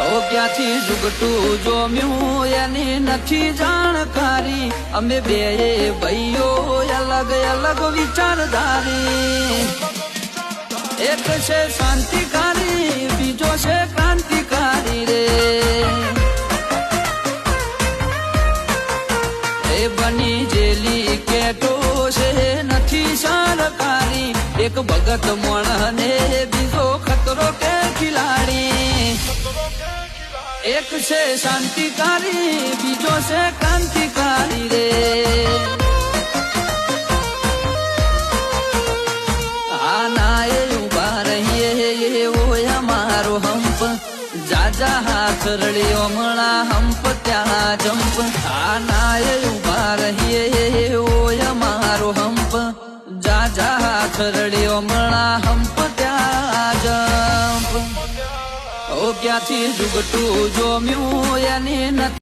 ઓ ક્યાંથી જુગટું જોમ્યું એની નથી જાણકારી અમે બે ભાઈઓ અલગ અલગ વિચારધારી એક છે શાંતિકારી બીજો છે ક્રાંતિકારી રે એ બની જેલી કેટો છે નથી સરકારી એક ભગત મણ ને બીજો ખતરો કે ખિલાડી એક છે શાંતિકારી બીજો છે ક્રાંતિકારી રે આના એ ઉભા રહીએ એવો અમારો હંપ જાજા હાથ રળ્યો હમણાં હંપ ત્યાં જંપ આના એ ઉભા રહીએ એવો અમારો હંપ જાજા હાથ રળ્યો હમણાં હંપ ત્યાં જંપ ઓ ક્યાંથી જુગટું જોમ્યું એની નથી